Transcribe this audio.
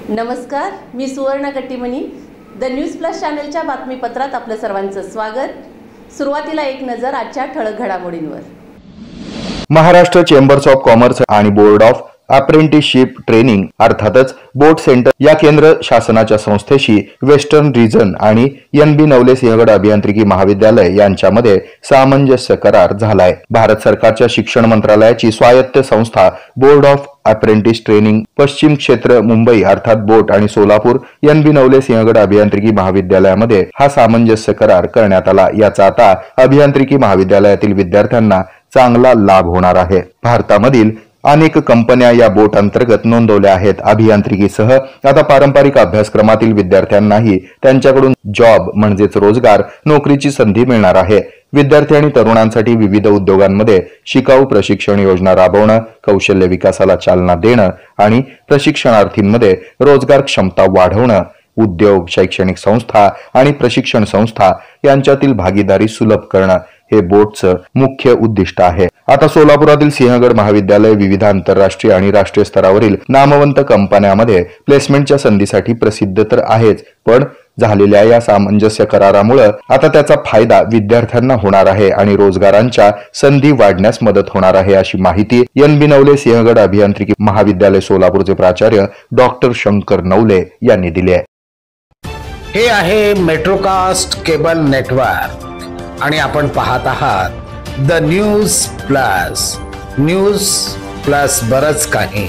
नमस्कार, मी सुवर्ण Kattimani. The news plus चॅनलच्या बातमीपत्रात आपलं सर्वांचं स्वागत. सुरुवातीला एक नजर आजच्या ठळक घडामोडींवर. महाराष्ट्र चेंबर्स ऑफ कॉमर्स आणि बोर्ड ऑफ अप्रेंटिसशिप ट्रेनिंग अर्थातच बोट सेंटर या केंद्र शासनाच्या संस्थेशी वेस्टर्न रिजन आणि NB नवले सिंहगड अभियांत्रिकी महाविद्यालय यांच्यामध्ये सामंजस्य करार झालाय. भारत सरकारच्या शिक्षण मंत्रालयाची स्वायत्त संस्था बोर्ड ऑफ अप्रेंटिस ट्रेनिंग पश्चिम क्षेत्र मुंबई अर्थात बोट आणि सोलापूर NB नवले सिंहगड अभियांत्रिकी महाविद्यालयामध्ये हा सामंजस्य करार करण्यात आला. याचा आता अभियांत्रिकी महाविद्यालयातील विद्यार्थ्यांना चांगला लाभ होणार आहे. भारतामधील अनेक कंपन्या या बोट अंतर्गत नोंदवल्या आहेत. अभियांत्रिकीसह आता पारंपरिक अभ्यासक्रमातील विद्यार्थ्यांनाही त्यांच्याकडून जॉब म्हणजेच रोजगार नोकरीची संधी मिळणार आहे. विद्यार्थी आणि तरुणांसाठी विविध उद्योगांमध्ये शिकाऊ प्रशिक्षण योजना राबवणं, कौशल्य विकासाला चालना देणं आणि प्रशिक्षणार्थींमध्ये रोजगार क्षमता वाढवणं, उद्योग, शैक्षणिक संस्था आणि प्रशिक्षण संस्था यांच्यातील भागीदारी सुलभ करणं हे बोटचं मुख्य उद्दिष्ट आहे. आता सोलापुरातील सिंहगड महाविद्यालय विविध आंतरराष्ट्रीय आणि राष्ट्रीय स्तरावरील नामवंत कंपन्यांमध्ये प्लेसमेंटच्या संधीसाठी प्रसिद्ध तर आहेच, पण झालेल्या या सामंजस्य करारामुळे आता त्याचा फायदा विद्यार्थ्यांना होणार आहे आणि रोजगारांच्या संधी वाढण्यास मदत होणार आहे, अशी माहिती NB नवले सिंहगड अभियांत्रिकी महाविद्यालय सोलापूरचे प्राचार्य डॉक्टर शंकर नवले यांनी दिली आहे. हे आहे मेट्रोकास्ट केबल नेटवर्क आणि आपण पाहत आहात the news plus. News plus बरच काही.